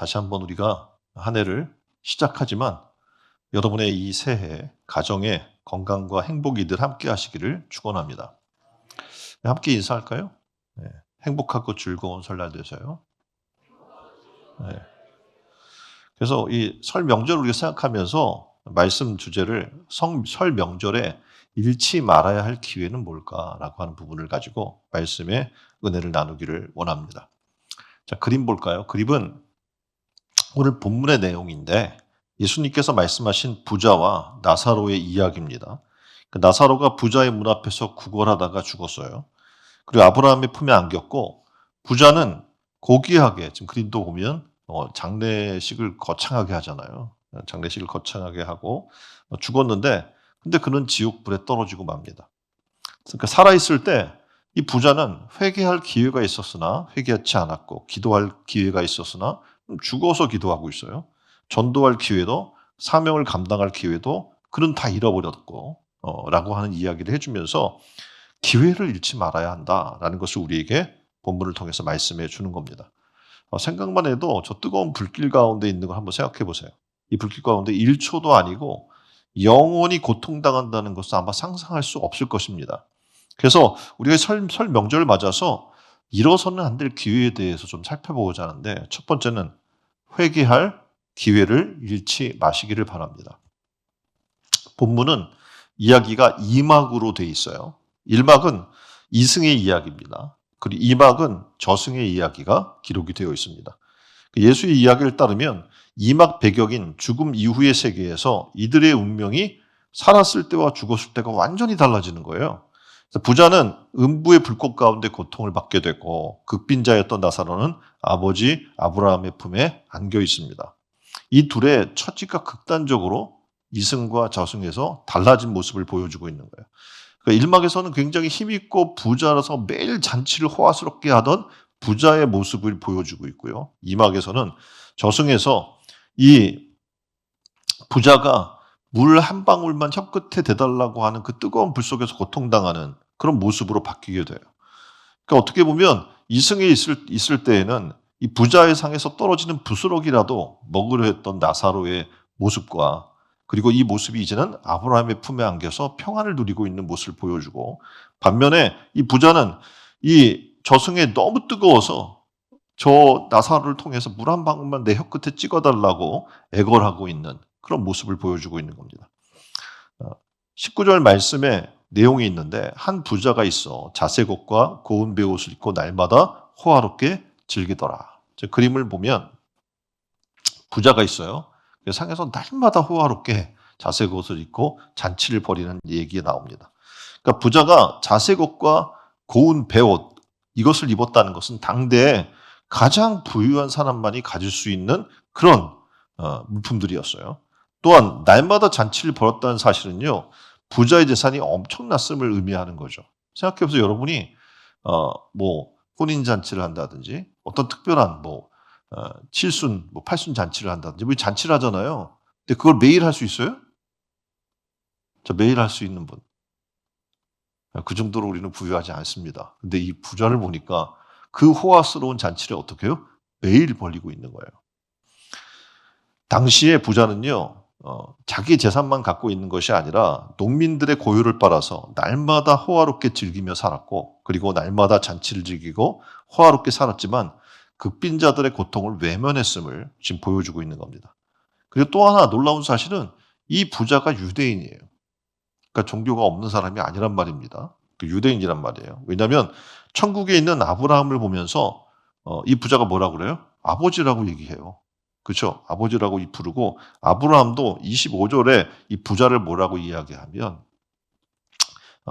다시 한번 우리가 한 해를 시작하지만 여러분의 이 새해 가정에 건강과 행복이 늘 함께 하시기를 축원합니다. 함께 인사할까요? 네. 행복하고 즐거운 설날 되세요. 네. 그래서 이 설 명절을 우리가 생각하면서 말씀 주제를 설 명절에 잃지 말아야 할 기회는 뭘까라고 하는 부분을 가지고 말씀의 은혜를 나누기를 원합니다. 자, 그림 볼까요? 그림은 오늘 본문의 내용인데 예수님께서 말씀하신 부자와 나사로의 이야기입니다. 그 나사로가 부자의 문 앞에서 구걸하다가 죽었어요. 그리고 아브라함의 품에 안겼고 부자는 고귀하게 지금 그림도 보면 장례식을 거창하게 하잖아요. 장례식을 거창하게 하고 죽었는데 근데 그는 지옥불에 떨어지고 맙니다. 그러니까 살아있을 때 이 부자는 회개할 기회가 있었으나 회개하지 않았고 기도할 기회가 있었으나 죽어서 기도하고 있어요. 전도할 기회도 사명을 감당할 기회도 그는 다 잃어버렸고 라고 하는 이야기를 해주면서 기회를 잃지 말아야 한다라는 것을 우리에게 본문을 통해서 말씀해 주는 겁니다. 생각만 해도 저 뜨거운 불길 가운데 있는 걸 한번 생각해 보세요. 이 불길 가운데 1초도 아니고 영원히 고통당한다는 것은 아마 상상할 수 없을 것입니다. 그래서 우리가 설 명절을 맞아서 잃어서는 안 될 기회에 대해서 좀 살펴보고자 하는데 첫 번째는 회개할 기회를 잃지 마시기를 바랍니다. 본문은 이야기가 2막으로 돼 있어요. 1막은 이승의 이야기입니다. 그리고 2막은 저승의 이야기가 기록이 되어 있습니다. 예수의 이야기를 따르면 2막 배경인 죽음 이후의 세계에서 이들의 운명이 살았을 때와 죽었을 때가 완전히 달라지는 거예요. 부자는 음부의 불꽃 가운데 고통을 받게 되고 극빈자였던 나사로는 아버지 아브라함의 품에 안겨 있습니다. 이 둘의 처지가 극단적으로 이승과 저승에서 달라진 모습을 보여주고 있는 거예요. 그러니까 1막에서는 굉장히 힘있고 부자라서 매일 잔치를 호화스럽게 하던 부자의 모습을 보여주고 있고요. 2막에서는 저승에서 이 부자가 물 한 방울만 혀끝에 대달라고 하는 그 뜨거운 불 속에서 고통당하는 그런 모습으로 바뀌게 돼요. 그러니까 어떻게 보면 이승에 있을 때에는 이 부자의 상에서 떨어지는 부스러기라도 먹으려 했던 나사로의 모습과 그리고 이 모습이 이제는 아브라함의 품에 안겨서 평안을 누리고 있는 모습을 보여주고 반면에 이 부자는 이 저승에 너무 뜨거워서 저 나사로를 통해서 물 한 방울만 내 혀끝에 찍어달라고 애걸하고 있는 그런 모습을 보여주고 있는 겁니다. 19절 말씀에 내용이 있는데 한 부자가 있어 자색 옷과 고운 베옷을 입고 날마다 호화롭게 즐기더라. 그림을 보면 부자가 있어요. 상에서 날마다 호화롭게 자색 옷을 입고 잔치를 벌이는 얘기가 나옵니다. 그러니까 부자가 자색 옷과 고운 베옷 이것을 입었다는 것은 당대에 가장 부유한 사람만이 가질 수 있는 그런 물품들이었어요. 또한 날마다 잔치를 벌였다는 사실은요. 부자의 재산이 엄청났음을 의미하는 거죠. 생각해보세요. 여러분이 혼인 잔치를 한다든지 어떤 특별한 칠순, 팔순 잔치를 한다든지 잔치를 하잖아요. 근데 그걸 매일 할 수 있어요? 저 매일 할 수 있는 분. 그 정도로 우리는 부유하지 않습니다. 근데 이 부자를 보니까 그 호화스러운 잔치를 어떻게 해요? 매일 벌이고 있는 거예요. 당시에 부자는요. 자기 재산만 갖고 있는 것이 아니라 농민들의 고유를 빨아서 날마다 호화롭게 즐기며 살았고 그리고 날마다 잔치를 즐기고 호화롭게 살았지만 극빈자들의 고통을 외면했음을 지금 보여주고 있는 겁니다. 그리고 또 하나 놀라운 사실은 이 부자가 유대인이에요. 그러니까 종교가 없는 사람이 아니란 말입니다. 유대인이란 말이에요. 왜냐하면 천국에 있는 아브라함을 보면서 이 부자가 뭐라고 그래요? 아버지라고 얘기해요. 그렇죠? 아버지라고 부르고 아브라함도 25절에 이 부자를 뭐라고 이야기하면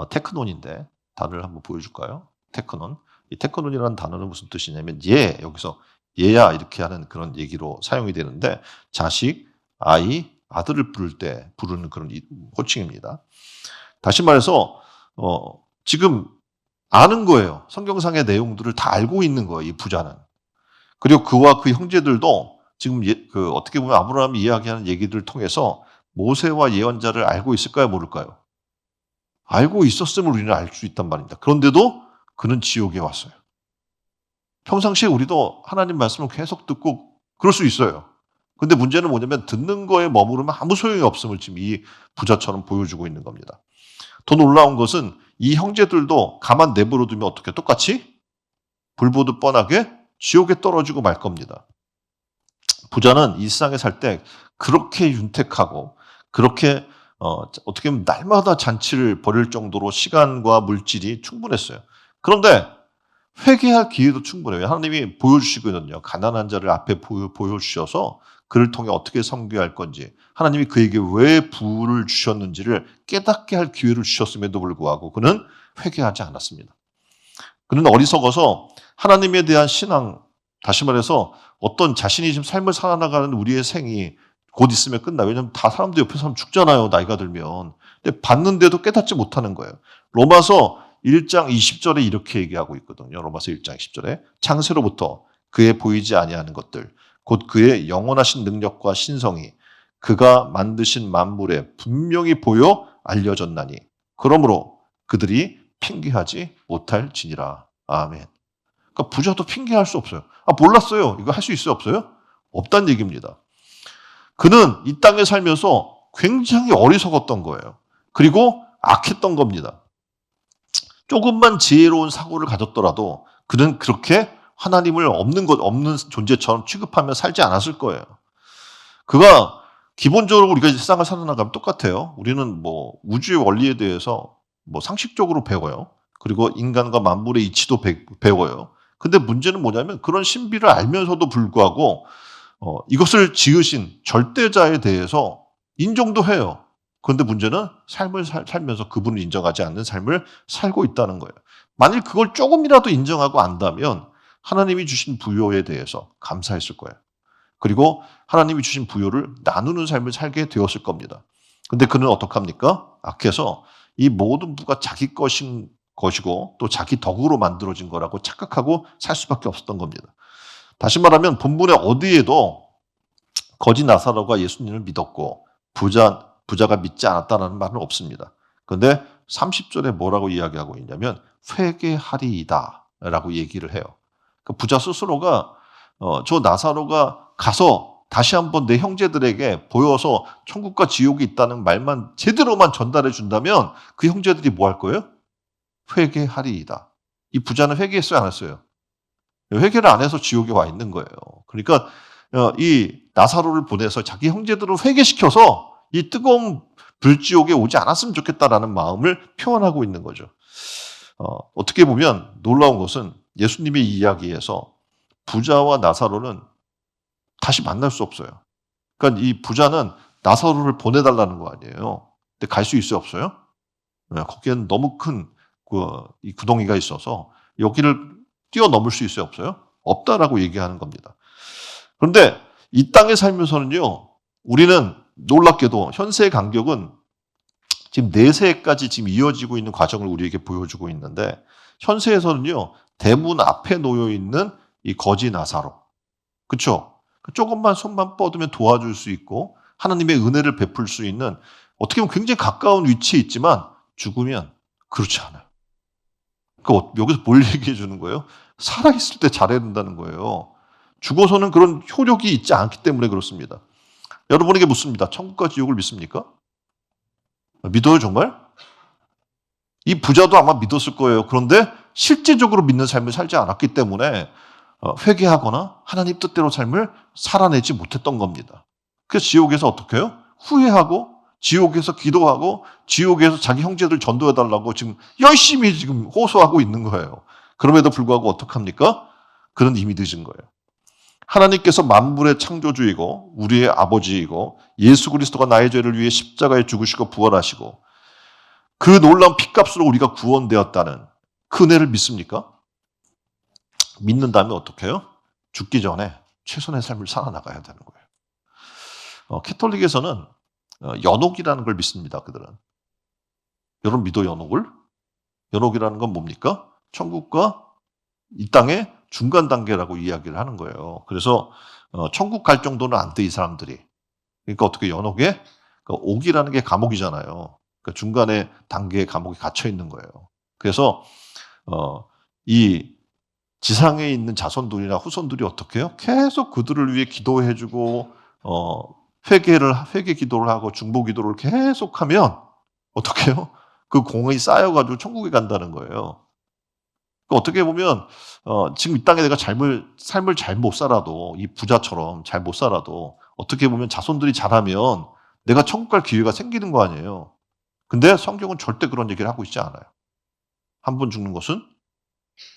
테크논인데 단어를 한번 보여줄까요? 테크논. 이 테크논이라는 단어는 무슨 뜻이냐면 여기서 얘야 이렇게 하는 그런 얘기로 사용이 되는데 자식, 아이, 아들을 부를 때 부르는 그런 호칭입니다. 다시 말해서 지금 아는 거예요. 성경상의 내용들을 다 알고 있는 거예요. 이 부자는. 그리고 그와 그 형제들도 지금 어떻게 보면 아브라함이 이야기하는 얘기들을 통해서 모세와 예언자를 알고 있을까요? 모를까요? 알고 있었음을 우리는 알 수 있단 말입니다. 그런데도 그는 지옥에 왔어요. 평상시에 우리도 하나님 말씀을 계속 듣고 그럴 수 있어요. 근데 문제는 뭐냐면 듣는 거에 머무르면 아무 소용이 없음을 지금 이 부자처럼 보여주고 있는 겁니다. 더 놀라운 것은 이 형제들도 가만 내버려 두면 어떻게 똑같이 불보듯 뻔하게 지옥에 떨어지고 말 겁니다. 부자는 이 세상에 살 때 그렇게 윤택하고 그렇게 어떻게 보면 날마다 잔치를 벌일 정도로 시간과 물질이 충분했어요. 그런데 회개할 기회도 충분해요. 하나님이 보여주시거든요. 가난한 자를 앞에 보여주셔서 그를 통해 어떻게 섬겨야 할 건지, 하나님이 그에게 왜 부를 주셨는지를 깨닫게 할 기회를 주셨음에도 불구하고 그는 회개하지 않았습니다. 그는 어리석어서 하나님에 대한 신앙, 다시 말해서 어떤 자신이 지금 삶을 살아나가는 우리의 생이 곧 있으면 끝나. 왜냐하면 다 사람들 옆에서 하면 죽잖아요. 나이가 들면. 근데 봤는데도 깨닫지 못하는 거예요. 로마서 1장 20절에 이렇게 얘기하고 있거든요. 로마서 1장 20절에 창세로부터 그의 보이지 아니하는 것들, 곧 그의 영원하신 능력과 신성이 그가 만드신 만물에 분명히 보여 알려졌나니 그러므로 그들이 핑계하지 못할지니라. 아멘. 그러니까 부자도 핑계할 수 없어요. 몰랐어요. 이거 할 수 있어요? 없어요? 없다는 얘기입니다. 그는 이 땅에 살면서 굉장히 어리석었던 거예요. 그리고 악했던 겁니다. 조금만 지혜로운 사고를 가졌더라도 그는 그렇게 하나님을 없는 존재처럼 취급하며 살지 않았을 거예요. 그가 기본적으로 우리가 세상을 살아나가면 똑같아요. 우리는 뭐 우주의 원리에 대해서 뭐 상식적으로 배워요. 그리고 인간과 만물의 이치도 배워요. 근데 문제는 뭐냐면 그런 신비를 알면서도 불구하고 이것을 지으신 절대자에 대해서 인정도 해요. 그런데 문제는 삶을 살면서 그분을 인정하지 않는 삶을 살고 있다는 거예요. 만일 그걸 조금이라도 인정하고 안다면 하나님이 주신 부요에 대해서 감사했을 거예요. 그리고 하나님이 주신 부요를 나누는 삶을 살게 되었을 겁니다. 근데 그는 어떡합니까? 악해서 이 모든 부가 자기 것인 것이고 또 자기 덕으로 만들어진 거라고 착각하고 살 수밖에 없었던 겁니다. 다시 말하면 본문의 어디에도 거지 나사로가 예수님을 믿었고 부자가 믿지 않았다는 말은 없습니다. 그런데 30절에 뭐라고 이야기하고 있냐면 회개하리이다 라고 얘기를 해요. 그 부자 스스로가 저 나사로가 가서 다시 한번 내 형제들에게 보여서 천국과 지옥이 있다는 말만 제대로만 전달해 준다면 그 형제들이 뭐 할 거예요? 회개하리이다. 이 부자는 회개했어요, 안 했어요? 회개를 안 해서 지옥에 와 있는 거예요. 그러니까 이 나사로를 보내서 자기 형제들을 회개시켜서 이 뜨거운 불지옥에 오지 않았으면 좋겠다라는 마음을 표현하고 있는 거죠. 어떻게 보면 놀라운 것은 예수님의 이야기에서 부자와 나사로는 다시 만날 수 없어요. 그러니까 이 부자는 나사로를 보내달라는 거 아니에요. 근데 갈 수 있어요, 없어요? 거기에는 너무 큰 이 구덩이가 있어서 여기를 뛰어넘을 수 있어요, 없어요? 없다라고 얘기하는 겁니다. 그런데 이 땅에 살면서는요, 우리는 놀랍게도 현세의 간격은 지금 4세까지 지금 이어지고 있는 과정을 우리에게 보여주고 있는데, 현세에서는요, 대문 앞에 놓여 있는 이 거지 나사로, 그렇죠? 조금만 손만 뻗으면 도와줄 수 있고 하나님의 은혜를 베풀 수 있는 어떻게 보면 굉장히 가까운 위치에 있지만 죽으면 그렇지 않아요. 그러니까 여기서 뭘 얘기해 주는 거예요? 살아있을 때 잘해야 된다는 거예요. 죽어서는 그런 효력이 있지 않기 때문에 그렇습니다. 여러분에게 묻습니다. 천국과 지옥을 믿습니까? 믿어요, 정말? 이 부자도 아마 믿었을 거예요. 그런데 실제적으로 믿는 삶을 살지 않았기 때문에 회개하거나 하나님 뜻대로 삶을 살아내지 못했던 겁니다. 그래서 지옥에서 어떻게 해요? 후회하고 지옥에서 기도하고 지옥에서 자기 형제들 전도해달라고 지금 열심히 지금 호소하고 있는 거예요. 그럼에도 불구하고 어떡합니까? 그는 이미 늦은 거예요. 하나님께서 만물의 창조주이고 우리의 아버지이고 예수 그리스도가 나의 죄를 위해 십자가에 죽으시고 부활하시고 그 놀라운 핏값으로 우리가 구원되었다는 그 은혜를 믿습니까? 믿는다면 어떻게 해요? 죽기 전에 최선의 삶을 살아나가야 되는 거예요. 캐톨릭에서는 연옥이라는 걸 믿습니다. 그들은. 여러분 믿어 연옥을? 연옥이라는 건 뭡니까? 천국과 이 땅의 중간 단계라고 이야기를 하는 거예요. 그래서 천국 갈 정도는 안 돼, 이 사람들이. 그러니까 어떻게 연옥에 그러니까 옥이라는 게 감옥이잖아요. 그러니까 중간에 단계의 감옥이 갇혀 있는 거예요. 그래서 이 지상에 있는 자손들이나 후손들이 어떻게 해요? 계속 그들을 위해 기도해주고 회개 기도를 하고 중보 기도를 계속하면 어떻게 해요? 그 공이 쌓여가지고 천국에 간다는 거예요. 그러니까 어떻게 보면 지금 이 땅에 내가 삶을 잘 못 살아도 이 부자처럼 잘 못 살아도 어떻게 보면 자손들이 잘하면 내가 천국 갈 기회가 생기는 거 아니에요. 근데 성경은 절대 그런 얘기를 하고 있지 않아요. 한 번 죽는 것은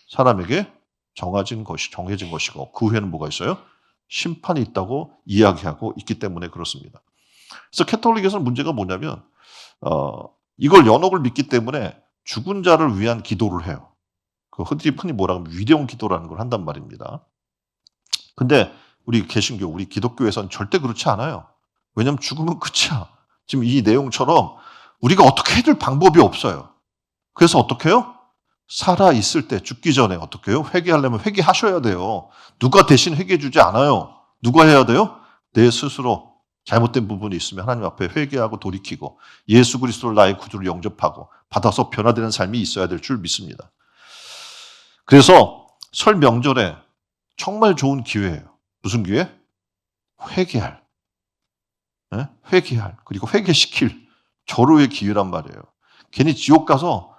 사람에게 정해진 것이고 그 후에는 뭐가 있어요? 심판이 있다고 이야기하고 있기 때문에 그렇습니다. 그래서 캐톨릭에서는 문제가 뭐냐면 이걸 연옥을 믿기 때문에 죽은 자를 위한 기도를 해요. 그 흔히 뭐라고 하면 위령 기도라는 걸 한단 말입니다. 근데 우리 개신교, 우리 기독교에서는 절대 그렇지 않아요. 왜냐하면 죽으면 끝이야. 지금 이 내용처럼 우리가 어떻게 해줄 방법이 없어요. 그래서 어떻게 해요? 살아 있을 때 죽기 전에 어떻게 해요? 회개하려면 회개하셔야 돼요. 누가 대신 회개해 주지 않아요. 누가 해야 돼요? 내 스스로 잘못된 부분이 있으면 하나님 앞에 회개하고 돌이키고 예수 그리스도를 나의 구주로 영접하고 받아서 변화되는 삶이 있어야 될 줄 믿습니다. 그래서 설 명절에 정말 좋은 기회예요. 무슨 기회? 회개할. 회개할. 그리고 회개시킬 절호의 기회란 말이에요. 괜히 지옥 가서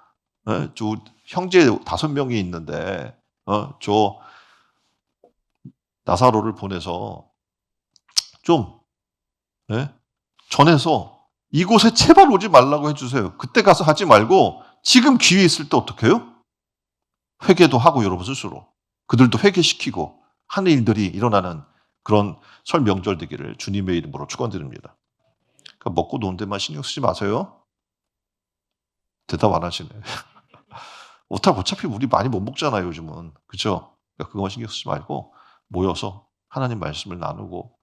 저 형제 5명이 있는데 저 나사로를 보내서 좀 전해서 이곳에 제발 오지 말라고 해주세요. 그때 가서 하지 말고 지금 기회 있을 때 어떻게 해요? 회개도 하고 여러분 스스로 그들도 회개시키고 하는 일들이 일어나는 그런 설 명절 되기를 주님의 이름으로 축원드립니다. 그러니까 먹고 노는 데만 신경 쓰지 마세요. 대답 안 하시네. 어차피 우리 많이 못 먹잖아요, 요즘은. 그죠? 그러니까 그것만 신경 쓰지 말고 모여서 하나님 말씀을 나누고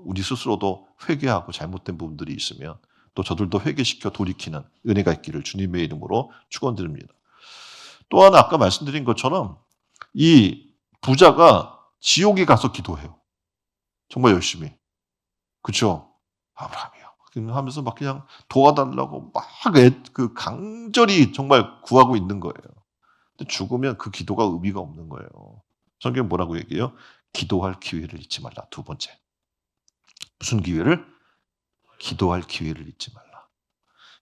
우리 스스로도 회개하고 잘못된 부분들이 있으면 또 저들도 회개시켜 돌이키는 은혜가 있기를 주님의 이름으로 축원드립니다. 또 하나 아까 말씀드린 것처럼 이 부자가 지옥에 가서 기도해요. 정말 열심히. 그렇죠? 아브라함이요. 하면서 막 그냥 도와달라고 막 강절히 정말 구하고 있는 거예요. 근데 죽으면 그 기도가 의미가 없는 거예요. 성경 뭐라고 얘기해요? 기도할 기회를 잊지 말라. 두 번째. 무슨 기회를? 기도할 기회를 잊지 말라.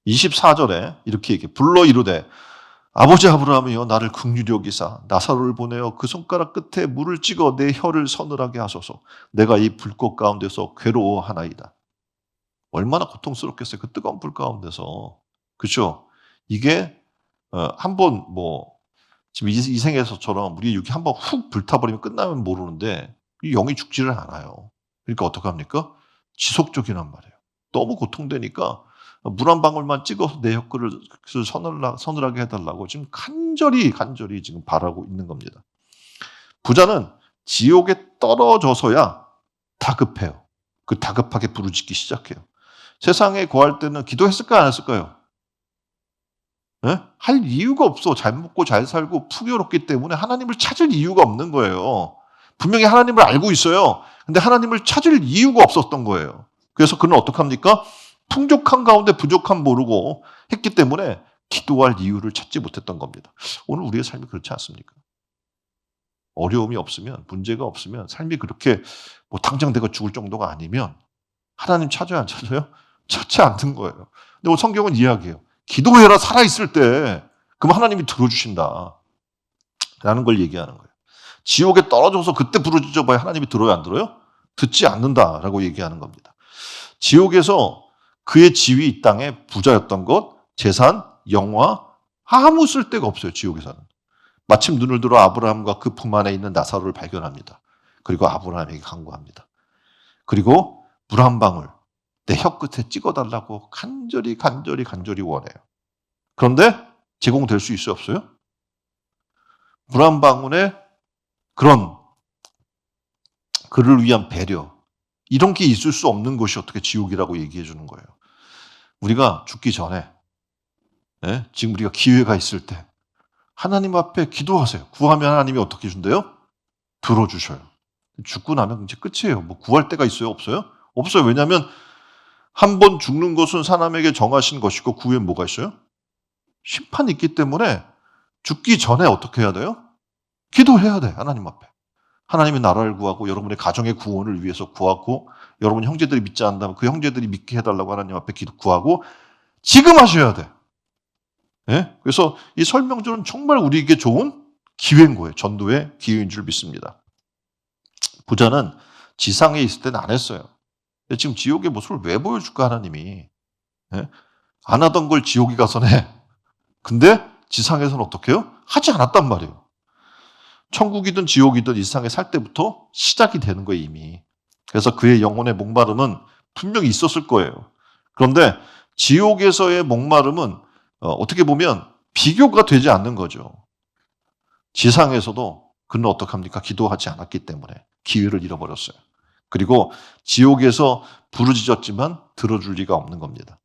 24절에 이렇게 얘기해. 불러 이르되 아버지 아브라함이여 나를 긍휼히 여기사 나사로를 보내어 그 손가락 끝에 물을 찍어 내 혀를 서늘하게 하소서. 내가 이 불꽃 가운데서 괴로워하나이다. 얼마나 고통스럽겠어요. 그 뜨거운 불 가운데서. 그렇죠? 이게 한번 지금 이 생에서처럼 우리 여기 한번 훅 불타버리면 끝나면 모르는데 이 영이 죽지를 않아요. 그러니까 어떡합니까? 지속적이란 말이에요. 너무 고통되니까 물 한 방울만 찍어서 내 혀를 서늘하게 해달라고 지금 간절히 지금 바라고 있는 겁니다. 부자는 지옥에 떨어져서야 다급해요. 그 다급하게 부르짖기 시작해요. 세상에 거할 때는 기도했을까요? 안 했을까요? 할 이유가 없어. 잘 먹고 잘 살고 풍요롭기 때문에 하나님을 찾을 이유가 없는 거예요. 분명히 하나님을 알고 있어요. 근데 하나님을 찾을 이유가 없었던 거예요. 그래서 그는 어떡합니까? 풍족한 가운데 부족함 모르고 했기 때문에 기도할 이유를 찾지 못했던 겁니다. 오늘 우리의 삶이 그렇지 않습니까? 어려움이 없으면, 문제가 없으면, 삶이 그렇게 당장 내가 죽을 정도가 아니면 하나님 찾아요, 안 찾아요? 찾지 않는 거예요. 근데 오늘 성경은 이야기해요. 기도해라, 살아있을 때. 그럼 하나님이 들어주신다. 라는 걸 얘기하는 거예요. 지옥에 떨어져서 그때 부르짖어봐야 하나님이 들어요, 안 들어요? 듣지 않는다라고 얘기하는 겁니다. 지옥에서 그의 지위 이 땅에 부자였던 것, 재산, 영화 아무 쓸데가 없어요. 지옥에서는. 마침 눈을 들어 아브라함과 그 품 안에 있는 나사로를 발견합니다. 그리고 아브라함에게 간구합니다. 그리고 물 한 방울 내 혀 끝에 찍어달라고 간절히 원해요. 그런데 제공될 수 있어요? 없어요? 물 한 방울에 그런 그를 위한 배려 이런 게 있을 수 없는 것이 어떻게 지옥이라고 얘기해 주는 거예요. 우리가 죽기 전에 지금 우리가 기회가 있을 때 하나님 앞에 기도하세요. 구하면 하나님이 어떻게 준대요? 들어주셔요. 죽고 나면 이제 끝이에요. 구할 데가 있어요? 없어요? 없어요. 왜냐하면 한 번 죽는 것은 사람에게 정하신 것이고 그 후에 뭐가 있어요? 심판이 있기 때문에 죽기 전에 어떻게 해야 돼요? 기도해야 돼, 하나님 앞에. 하나님의 나라를 구하고 여러분의 가정의 구원을 위해서 구하고 여러분 형제들이 믿지 않는다면 그 형제들이 믿게 해달라고 하나님 앞에 구하고 지금 하셔야 돼. 예? 그래서 이 설명절은 정말 우리에게 좋은 기회인 거예요. 전도의 기회인 줄 믿습니다. 부자는 지상에 있을 때는 안 했어요. 지금 지옥의 모습을 왜 보여줄까 하나님이. 예? 안 하던 걸 지옥에 가서는 해. 근데 지상에서는 어떻게 해요? 하지 않았단 말이에요. 천국이든 지옥이든 이 세상에 살 때부터 시작이 되는 거예요, 이미. 그래서 그의 영혼의 목마름은 분명히 있었을 거예요. 그런데 지옥에서의 목마름은 어떻게 보면 비교가 되지 않는 거죠. 지상에서도 그는 어떡합니까? 기도하지 않았기 때문에 기회를 잃어버렸어요. 그리고 지옥에서 부르짖었지만 들어줄 리가 없는 겁니다.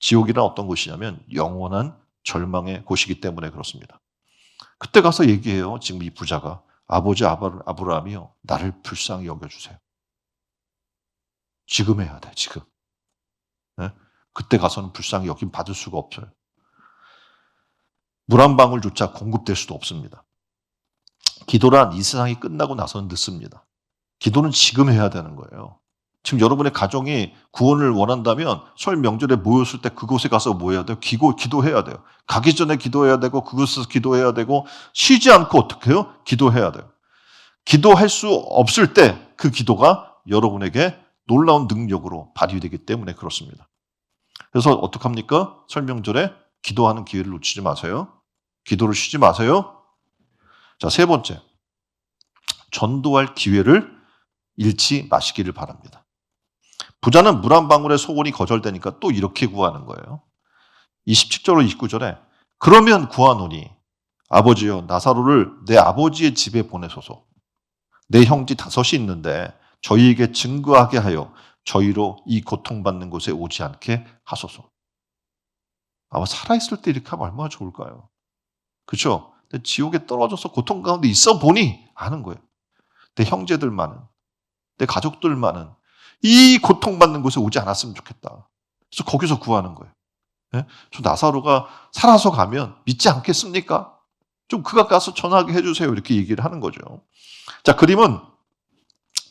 지옥이란 어떤 곳이냐면 영원한 절망의 곳이기 때문에 그렇습니다. 그때 가서 얘기해요. 지금 이 부자가 아버지 아브라함이요, 나를 불쌍히 여겨주세요. 지금 해야 돼, 지금. 네? 그때 가서는 불쌍히 여김 받을 수가 없어요. 물 한 방울조차 공급될 수도 없습니다. 기도란 이 세상이 끝나고 나서는 늦습니다. 기도는 지금 해야 되는 거예요. 지금 여러분의 가정이 구원을 원한다면 설 명절에 모였을 때 그곳에 가서 뭐 해야 돼요? 기도해야 돼요. 가기 전에 기도해야 되고 그곳에서 기도해야 되고 쉬지 않고 어떻게 해요? 기도해야 돼요. 기도할 수 없을 때 그 기도가 여러분에게 놀라운 능력으로 발휘되기 때문에 그렇습니다. 그래서 어떡합니까? 설 명절에 기도하는 기회를 놓치지 마세요. 기도를 쉬지 마세요. 자, 세 번째. 전도할 기회를 잃지 마시기를 바랍니다. 부자는 물 한 방울의 소원이 거절되니까 또 이렇게 구하는 거예요. 27절로 29절에 그러면 구하노니 아버지여 나사로를 내 아버지의 집에 보내소서. 내 형제 5이 있는데 저희에게 증거하게 하여 저희로 이 고통받는 곳에 오지 않게 하소서. 아마 살아있을 때 이렇게 하면 얼마나 좋을까요? 그렇죠? 근데 지옥에 떨어져서 고통 가운데 있어 보니 아는 거예요. 내 형제들만은, 내 가족들만은 이 고통받는 곳에 오지 않았으면 좋겠다. 그래서 거기서 구하는 거예요. 네? 저 나사로가 살아서 가면 믿지 않겠습니까? 좀 그가 가서 전화하게 해주세요. 이렇게 얘기를 하는 거죠. 자, 그림은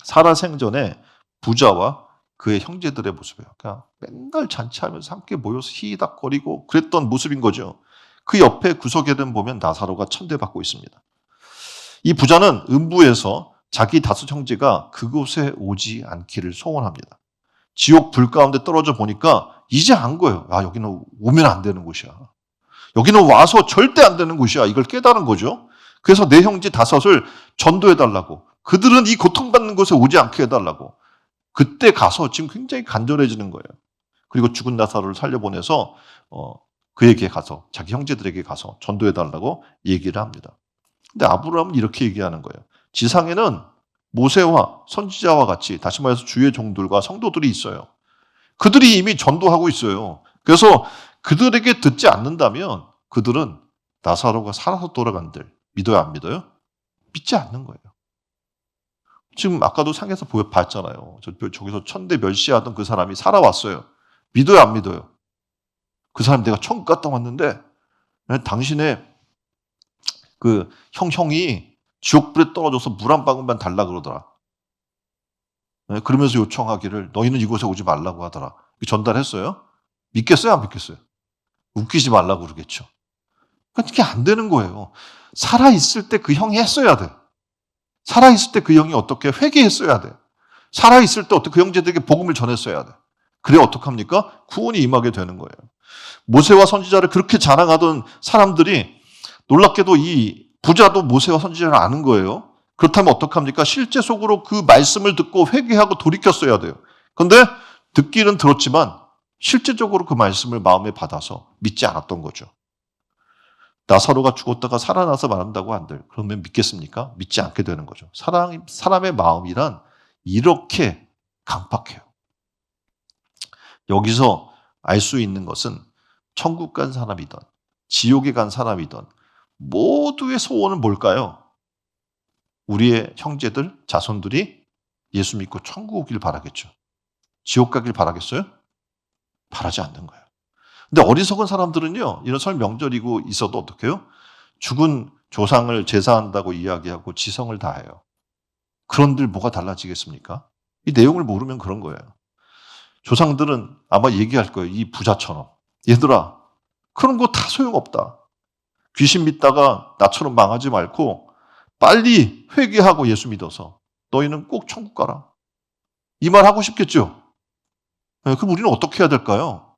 살아 생전에 부자와 그의 형제들의 모습이에요. 그러니까 맨날 잔치하면서 함께 모여서 히히닥거리고 그랬던 모습인 거죠. 그 옆에 구석에는 보면 나사로가 천대받고 있습니다. 이 부자는 음부에서 자기 5 형제가 그곳에 오지 않기를 소원합니다. 지옥 불 가운데 떨어져 보니까 이제 안 거예요. 아, 여기는 오면 안 되는 곳이야. 여기는 와서 절대 안 되는 곳이야. 이걸 깨달은 거죠. 그래서 내 형제 5을 전도해달라고. 그들은 이 고통받는 곳에 오지 않게 해달라고. 그때 가서 지금 굉장히 간절해지는 거예요. 그리고 죽은 나사로를 살려보내서 그에게 가서 자기 형제들에게 가서 전도해달라고 얘기를 합니다. 근데 아브라함은 이렇게 얘기하는 거예요. 지상에는 모세와 선지자와 같이 다시 말해서 주의 종들과 성도들이 있어요. 그들이 이미 전도하고 있어요. 그래서 그들에게 듣지 않는다면 그들은 나사로가 살아서 돌아간들 믿어야 안 믿어요? 믿지 않는 거예요. 지금 아까도 상에서 봤잖아요. 저기서 천대 멸시하던 그 사람이 살아왔어요. 믿어요 안 믿어요? 그 사람 내가 천국 갔다 왔는데 당신의 그 형이 지옥불에 떨어져서 물 한 방울만 달라 그러더라. 그러면서 요청하기를 너희는 이곳에 오지 말라고 하더라. 전달했어요? 믿겠어요? 안 믿겠어요? 웃기지 말라고 그러겠죠. 그러니까 이게 안 되는 거예요. 살아있을 때 그 형이 했어야 돼. 살아있을 때 그 형이 어떻게 회개했어야 돼. 살아있을 때 어떻게 그 형제들에게 복음을 전했어야 돼. 그래 어떡합니까? 구원이 임하게 되는 거예요. 모세와 선지자를 그렇게 자랑하던 사람들이 놀랍게도 이 부자도 모세와 선지자를 아는 거예요. 그렇다면 어떡합니까? 실제 속으로 그 말씀을 듣고 회개하고 돌이켰어야 돼요. 그런데 듣기는 들었지만 실제적으로 그 말씀을 마음에 받아서 믿지 않았던 거죠. 나사로가 죽었다가 살아나서 말한다고 한들 그러면 믿겠습니까? 믿지 않게 되는 거죠. 사람의 마음이란 이렇게 강팍해요. 여기서 알 수 있는 것은 천국 간 사람이든 지옥에 간 사람이든 모두의 소원은 뭘까요? 우리의 형제들, 자손들이 예수 믿고 천국 오길 바라겠죠. 지옥 가길 바라겠어요? 바라지 않는 거예요. 근데 어리석은 사람들은요, 이런 설 명절이고 있어도 어떻게 해요? 죽은 조상을 제사한다고 이야기하고 지성을 다해요. 그런들 뭐가 달라지겠습니까? 이 내용을 모르면 그런 거예요. 조상들은 아마 얘기할 거예요. 이 부자처럼. 얘들아, 그런 거 다 소용없다. 귀신 믿다가 나처럼 망하지 말고 빨리 회개하고 예수 믿어서 너희는 꼭 천국 가라. 이 말 하고 싶겠죠? 그럼 우리는 어떻게 해야 될까요?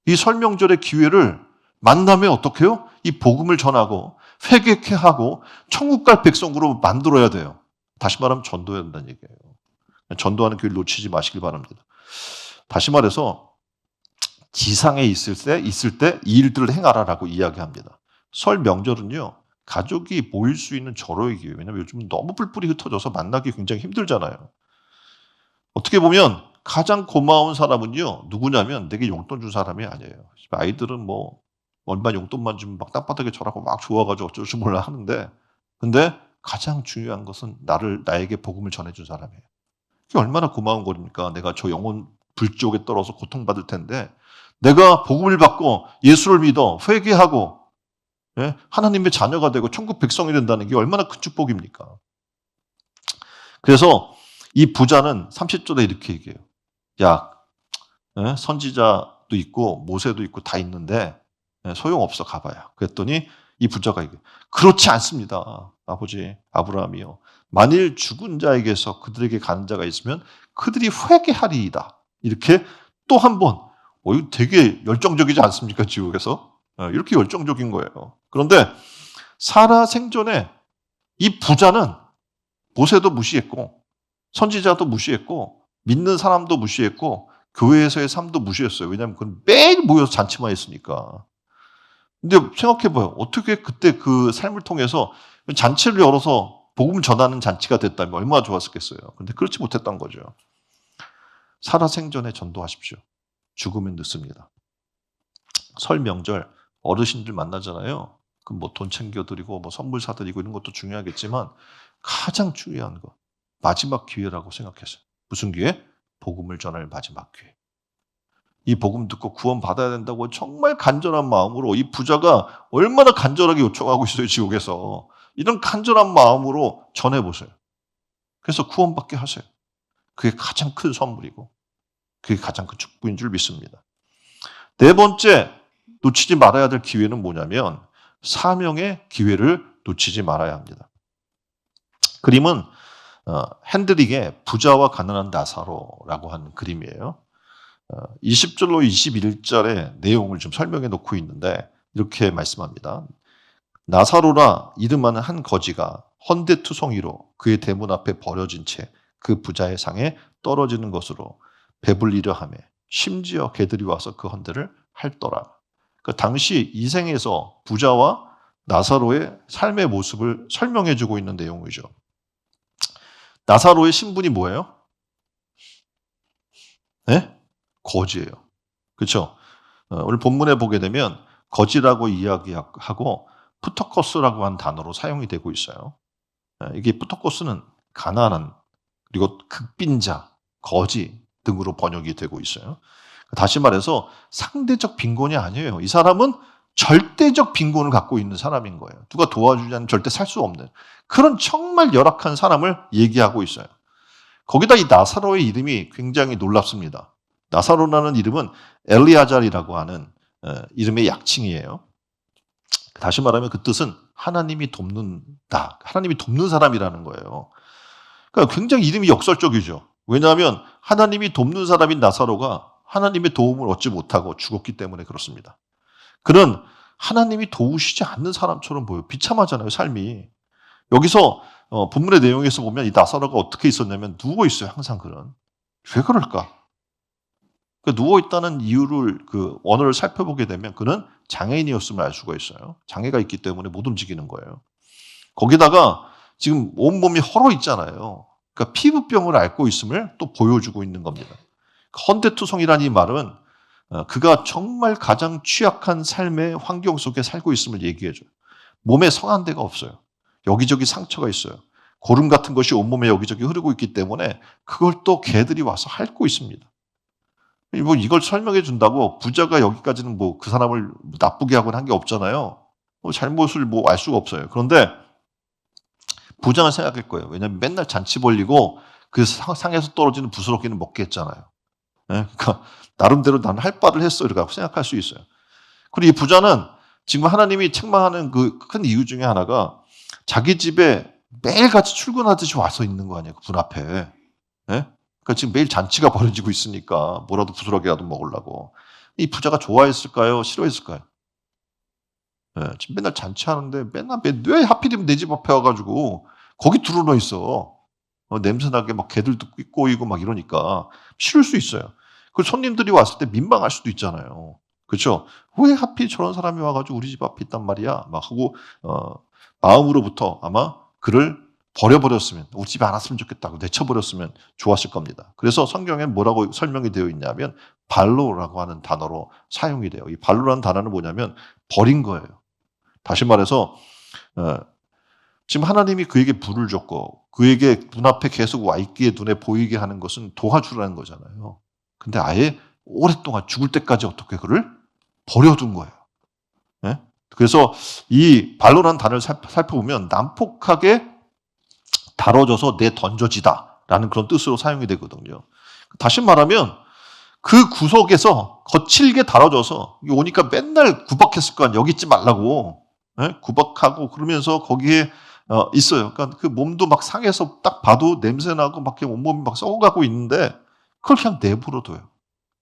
이 설명절의 기회를 만나면 어떻게 해요? 이 복음을 전하고 회개케 하고 천국 갈 백성으로 만들어야 돼요. 다시 말하면 전도해야 된다는 얘기예요. 전도하는 기회를 놓치지 마시길 바랍니다. 다시 말해서 지상에 있을 때 이 일들을 행하라라고 이야기합니다. 설 명절은요, 가족이 모일 수 있는 절호의 기회. 왜냐하면 요즘 너무 뿔뿔이 흩어져서 만나기 굉장히 힘들잖아요. 어떻게 보면 가장 고마운 사람은요, 누구냐면 내게 용돈 준 사람이 아니에요. 아이들은 뭐 얼마 용돈만 주면 막 땅바닥에 절하고 막 좋아가지고 어쩔 줄 몰라 하는데, 근데 가장 중요한 것은 나에게 복음을 전해준 사람이에요. 그게 얼마나 고마운 거입니까? 내가 저 영혼 불지옥에 떨어서 고통받을 텐데 내가 복음을 받고 예수를 믿어 회개하고 하나님의 자녀가 되고 천국 백성이 된다는 게 얼마나 큰 축복입니까? 그래서 이 부자는 30절에 이렇게 얘기해요. 야, 선지자도 있고 모세도 있고 다 있는데 소용없어, 가봐야. 그랬더니 이 부자가 얘기해요. 그렇지 않습니다, 아버지 아브라함이요. 만일 죽은 자에게서 그들에게 가는 자가 있으면 그들이 회개하리이다. 이렇게 또 한 번. 이거 되게 열정적이지 않습니까? 지옥에서. 이렇게 열정적인 거예요. 그런데 살아 생전에 이 부자는 모세도 무시했고 선지자도 무시했고 믿는 사람도 무시했고 교회에서의 삶도 무시했어요. 왜냐하면 그건 매일 모여서 잔치만 했으니까. 근데 생각해봐요. 어떻게 그때 그 삶을 통해서 잔치를 열어서 복음을 전하는 잔치가 됐다면 얼마나 좋았겠어요. 그런데 그렇지 못했던 거죠. 살아 생전에 전도하십시오. 죽으면 늦습니다. 설 명절 어르신들 만나잖아요. 그럼 뭐 돈 챙겨드리고 뭐 선물 사드리고 이런 것도 중요하겠지만 가장 중요한 거 마지막 기회라고 생각했어요. 무슨 기회? 복음을 전할 마지막 기회. 이 복음 듣고 구원 받아야 된다고 정말 간절한 마음으로 이 부자가 얼마나 간절하게 요청하고 있어요. 지옥에서. 이런 간절한 마음으로 전해보세요. 그래서 구원받게 하세요. 그게 가장 큰 선물이고 그게 가장 큰 축복인 줄 믿습니다. 네 번째 놓치지 말아야 될 기회는 뭐냐면 사명의 기회를 놓치지 말아야 합니다. 그림은 핸드릭의 부자와 가난한 나사로라고 하는 그림이에요. 20절로 21절의 내용을 좀 설명해 놓고 있는데 이렇게 말씀합니다. 나사로라 이름하는 한 거지가 헌데투성이로 그의 대문 앞에 버려진 채 그 부자의 상에 떨어지는 것으로 배불리려 하며 심지어 개들이 와서 그 헌데를 핥더라. 그 당시 이 생에서 부자와 나사로의 삶의 모습을 설명해 주고 있는 내용이죠. 나사로의 신분이 뭐예요? 네? 거지예요. 그렇죠? 오늘 본문에 보게 되면 거지라고 이야기하고 푸터코스라고 하는 단어로 사용이 되고 있어요. 이게 푸터코스는 가난한 그리고 극빈자, 거지 등으로 번역이 되고 있어요. 다시 말해서 상대적 빈곤이 아니에요. 이 사람은 절대적 빈곤을 갖고 있는 사람인 거예요. 누가 도와주지 않으면 절대 살 수 없는 그런 정말 열악한 사람을 얘기하고 있어요. 거기다 이 나사로의 이름이 굉장히 놀랍습니다. 나사로라는 이름은 엘리아잘이라고 하는 이름의 약칭이에요. 다시 말하면 그 뜻은 하나님이 돕는다. 하나님이 돕는 사람이라는 거예요. 그러니까 굉장히 이름이 역설적이죠. 왜냐하면 하나님이 돕는 사람인 나사로가 하나님의 도움을 얻지 못하고 죽었기 때문에 그렇습니다. 그는 하나님이 도우시지 않는 사람처럼 보여요. 비참하잖아요, 삶이. 여기서 본문의 내용에서 보면 이 나사로가 어떻게 있었냐면 누워 있어요, 항상 그는. 왜 그럴까? 누워 있다는 이유를 원어를 살펴보게 되면 그는 장애인이었음을 알 수가 있어요. 장애가 있기 때문에 못 움직이는 거예요. 거기다가 지금 온몸이 헐어 있잖아요. 그러니까 피부병을 앓고 있음을 또 보여주고 있는 겁니다. 헌데투성이라는 이 말은 그가 정말 가장 취약한 삶의 환경 속에 살고 있음을 얘기해줘요. 몸에 성한 데가 없어요. 여기저기 상처가 있어요. 고름 같은 것이 온몸에 여기저기 흐르고 있기 때문에 그걸 또 개들이 와서 핥고 있습니다. 이걸 설명해 준다고 부자가 여기까지는 그 사람을 나쁘게 하고는 한 게 없잖아요. 잘못을 알 수가 없어요. 그런데 부자는 생각할 거예요. 왜냐하면 맨날 잔치 벌리고 그 상에서 떨어지는 부스러기는 먹겠잖아요. 예? 그러니까 나름대로 나는 할 바를 했어 이렇게 생각할 수 있어요. 그리고 이 부자는 지금 하나님이 책망하는 그 큰 이유 중에 하나가 자기 집에 매일같이 출근하듯이 와서 있는 거 아니에요. 그 문 앞에. 예? 그러니까 지금 매일 잔치가 벌어지고 있으니까 뭐라도 부스러기라도 먹으려고. 이 부자가 좋아했을까요? 싫어했을까요? 예, 지금 맨날 잔치하는데 왜 하필이면 내 집 앞에 와가지고 거기 들어놓여 있어. 냄새나게 막 개들도 꼬이고 막 이러니까 싫을 수 있어요. 그 손님들이 왔을 때 민망할 수도 있잖아요. 그렇죠? 왜 하필 저런 사람이 와가지고 우리 집 앞에 있단 말이야? 막 하고 마음으로부터 아마 그를 버려버렸으면 우리 집에 안 왔으면 좋겠다고 내쳐버렸으면 좋았을 겁니다. 그래서 성경에 뭐라고 설명이 되어 있냐면 발로라고 하는 단어로 사용이 돼요. 이 발로라는 단어는 뭐냐면 버린 거예요. 다시 말해서 지금 하나님이 그에게 불을 줬고 그에게 눈앞에 계속 와 있기에 눈에 보이게 하는 것은 도와주라는 거잖아요. 근데 아예 오랫동안 죽을 때까지 어떻게 그를 버려둔 거예요. 네? 그래서 이 발로라는 단어를 살펴보면 난폭하게 다뤄져서 내던져지다라는 그런 뜻으로 사용이 되거든요. 다시 말하면 그 구석에서 거칠게 다뤄져서 오니까 맨날 구박했을 거 아니에요. 여기 있지 말라고. 네? 구박하고 그러면서 거기에 있어요. 그러니까 그 몸도 막 상해서 딱 봐도 냄새나고 막 온몸이 막 썩어가고 있는데 그걸 그냥 내버려둬요.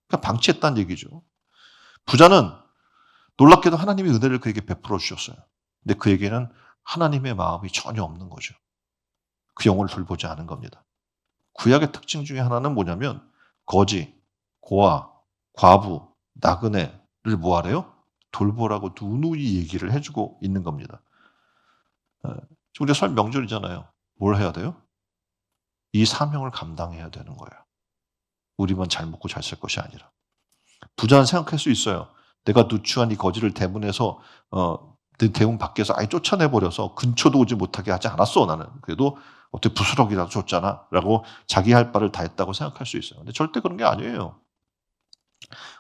그러니까 방치했다는 얘기죠. 부자는 놀랍게도 하나님의 은혜를 그에게 베풀어 주셨어요. 근데 그에게는 하나님의 마음이 전혀 없는 거죠. 그 영혼을 돌보지 않은 겁니다. 구약의 특징 중에 하나는 뭐냐면 거지, 고아, 과부, 나그네를 뭐하래요? 돌보라고 누누이 얘기를 해주고 있는 겁니다. 지금 우리가 설 명절이잖아요. 뭘 해야 돼요? 이 사명을 감당해야 되는 거예요. 우리만 잘 먹고 잘 살 것이 아니라. 부자는 생각할 수 있어요. 내가 누추한 이 거지를 대문에서 내 대문 밖에서 아예 쫓아내버려서 근처도 오지 못하게 하지 않았어 나는. 그래도 어떻게 부스러기라도 줬잖아 라고 자기 할 바를 다 했다고 생각할 수 있어요. 근데 절대 그런 게 아니에요.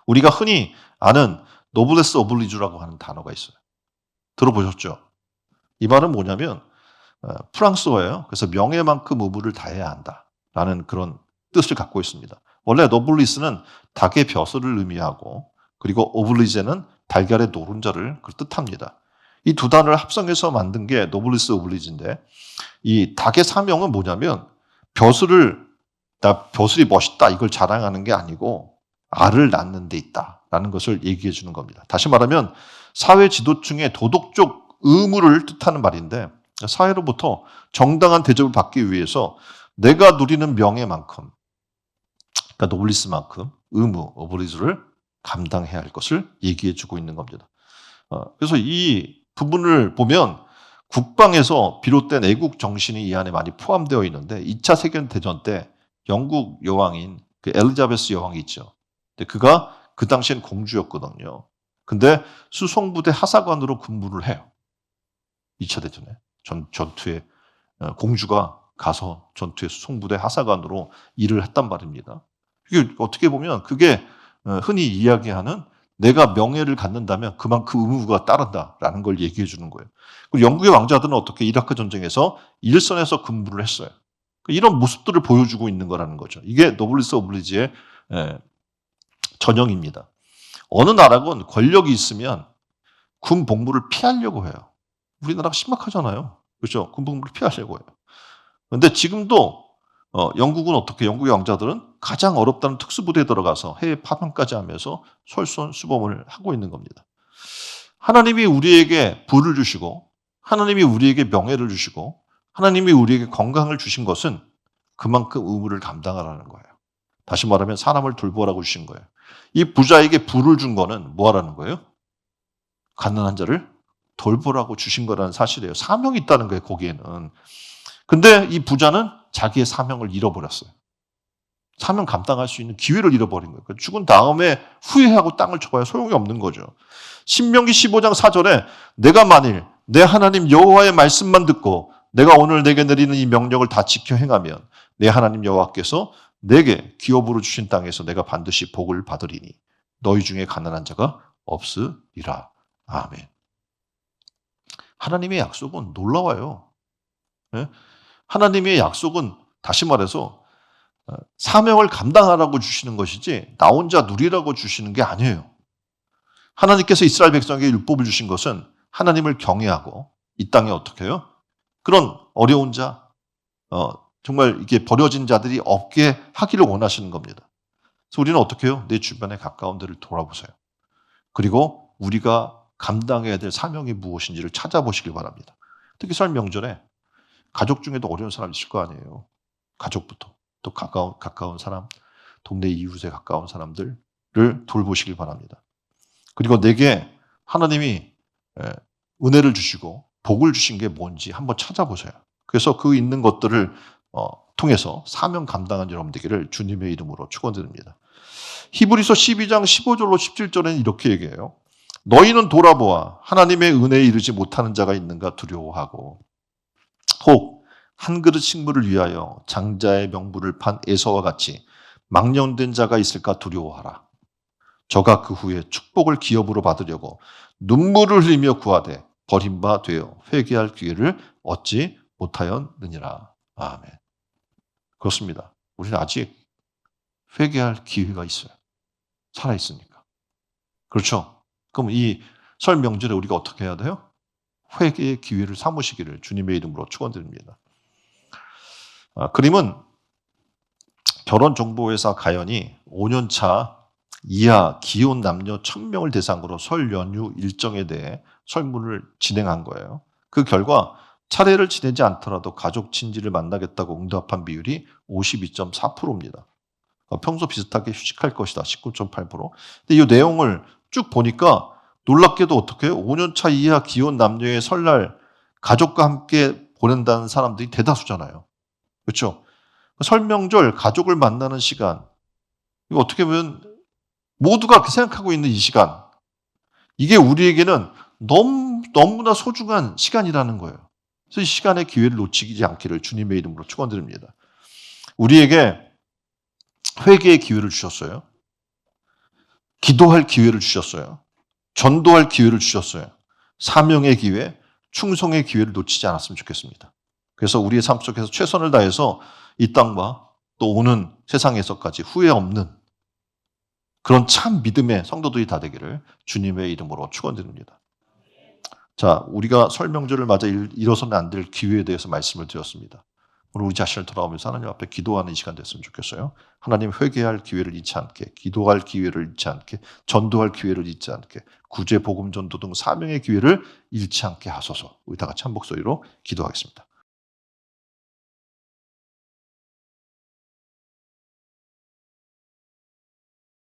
우리가 흔히 아는 노블레스 오블리주라고 하는 단어가 있어요. 들어보셨죠? 이 말은 뭐냐면 프랑스어예요. 그래서 명예만큼 의무를 다해야 한다라는 그런 뜻을 갖고 있습니다. 원래 노블리스는 닭의 벼슬을 의미하고 그리고 오블리제는 달걀의 노른자를 뜻합니다. 이 두 단어를 합성해서 만든 게 노블리스 오블리지인데 이 닭의 사명은 뭐냐면 벼슬이 멋있다 이걸 자랑하는 게 아니고 알을 낳는 데 있다라는 것을 얘기해 주는 겁니다. 다시 말하면 사회 지도층의 도덕적 의무를 뜻하는 말인데 사회로부터 정당한 대접을 받기 위해서 내가 누리는 명예만큼 그러니까 노블리스만큼 의무, 오블리주를 감당해야 할 것을 얘기해 주고 있는 겁니다. 그래서 이 부분을 보면 국방에서 비롯된 애국 정신이 이 안에 많이 포함되어 있는데 2차 세계대전 때 영국 여왕인 그 엘리자베스 여왕이 있죠. 근데 그가 그 당시엔 공주였거든요. 근데 수송부대 하사관으로 근무를 해요. 2차 대전에 전투에 공주가 가서 전투의 수송부대 하사관으로 일을 했단 말입니다. 이게 어떻게 보면 그게 흔히 이야기하는 내가 명예를 갖는다면 그만큼 의무가 따른다라는 걸 얘기해 주는 거예요. 그리고 영국의 왕자들은 어떻게 이라크 전쟁에서 일선에서 근무를 했어요. 이런 모습들을 보여주고 있는 거라는 거죠. 이게 노블리스 오블리지의 전형입니다. 어느 나라건 권력이 있으면 군 복무를 피하려고 해요. 우리나라가 심각하잖아요. 그렇죠? 군 복무를 피하려고 해요. 그런데 지금도 영국은 어떻게 영국의 왕자들은 가장 어렵다는 특수부대에 들어가서 해외 파병까지 하면서 솔선수범을 하고 있는 겁니다. 하나님이 우리에게 부를 주시고 하나님이 우리에게 명예를 주시고 하나님이 우리에게 건강을 주신 것은 그만큼 의무를 감당하라는 거예요. 다시 말하면 사람을 돌보라고 주신 거예요. 이 부자에게 부를 준 거는 뭐 하라는 거예요? 가난한 자를 돌보라고 주신 거라는 사실이에요. 사명이 있다는 거예요, 거기에는. 근데 이 부자는 자기의 사명을 잃어버렸어요. 사명 감당할 수 있는 기회를 잃어버린 거예요. 죽은 다음에 후회하고 땅을 쳐봐야 소용이 없는 거죠. 신명기 15장 4절에 내가 만일 내 하나님 여호와의 말씀만 듣고 내가 오늘 내게 내리는 이 명령을 다 지켜 행하면 내 하나님 여호와께서 내게 기업으로 주신 땅에서 내가 반드시 복을 받으리니 너희 중에 가난한 자가 없으리라. 아멘. 하나님의 약속은 놀라워요. 예? 하나님의 약속은 다시 말해서 사명을 감당하라고 주시는 것이지 나 혼자 누리라고 주시는 게 아니에요. 하나님께서 이스라엘 백성에게 율법을 주신 것은 하나님을 경외하고 이 땅에 어떻게 해요? 그런 어려운 자, 정말 이게 버려진 자들이 없게 하기를 원하시는 겁니다. 그래서 우리는 어떻게 해요? 내 주변에 가까운 데를 돌아보세요. 그리고 우리가 감당해야 될 사명이 무엇인지를 찾아보시길 바랍니다. 특히 설 명절에 가족 중에도 어려운 사람 있을 거 아니에요. 가족부터. 또 가까운 사람, 동네 이웃에 가까운 사람들을 돌보시길 바랍니다. 그리고 내게 하나님이 은혜를 주시고 복을 주신 게 뭔지 한번 찾아보세요. 그래서 그 있는 것들을 통해서 사명 감당한 여러분 되기를 주님의 이름으로 축원드립니다. 히브리서 12장 15절로 17절에는 이렇게 얘기해요. 너희는 돌아보아 하나님의 은혜에 이르지 못하는 자가 있는가 두려워하고 혹 한 그릇 식물을 위하여 장자의 명부를 판 에서와 같이 망령된 자가 있을까 두려워하라. 저가 그 후에 축복을 기업으로 받으려고 눈물을 흘리며 구하되 버림바 되어 회개할 기회를 얻지 못하였느니라. 아멘. 그렇습니다. 우리는 아직 회개할 기회가 있어요. 살아있으니까. 그렇죠? 그럼 이 설 명절에 우리가 어떻게 해야 돼요? 회개의 기회를 삼으시기를 주님의 이름으로 축원드립니다. 그림은 결혼정보회사 가연이 5년차 이하 기혼 남녀 1000명을 대상으로 설 연휴 일정에 대해 설문을 진행한 거예요. 그 결과 차례를 지내지 않더라도 가족 친지를 만나겠다고 응답한 비율이 52.4%입니다. 평소 비슷하게 휴식할 것이다. 19.8%. 근데 이 내용을 쭉 보니까 놀랍게도 어떻게 해요? 5년차 이하 기혼 남녀의 설날 가족과 함께 보낸다는 사람들이 대다수잖아요. 그렇죠? 설 명절 가족을 만나는 시간, 이거 어떻게 보면 모두가 그렇게 생각하고 있는 이 시간, 이게 우리에게는 너무나 소중한 시간이라는 거예요. 그래서 이 시간의 기회를 놓치지 않기를 주님의 이름으로 축원드립니다. 우리에게 회개의 기회를 주셨어요. 기도할 기회를 주셨어요. 전도할 기회를 주셨어요. 사명의 기회, 충성의 기회를 놓치지 않았으면 좋겠습니다. 그래서 우리의 삶 속에서 최선을 다해서 이 땅과 또 오는 세상에서까지 후회 없는 그런 참 믿음의 성도들이 다 되기를 주님의 이름으로 축원드립니다. 자, 우리가 설 명절을 맞아 잃어서는 안 될 기회에 대해서 말씀을 드렸습니다. 오늘 우리 자신을 돌아오면서 하나님 앞에 기도하는 이 시간 됐으면 좋겠어요. 하나님 회개할 기회를 잃지 않게, 기도할 기회를 잃지 않게, 전도할 기회를 잃지 않게, 구제, 복음, 전도 등 사명의 기회를 잃지 않게 하소서. 우리 다 같이 한 목소리로 기도하겠습니다.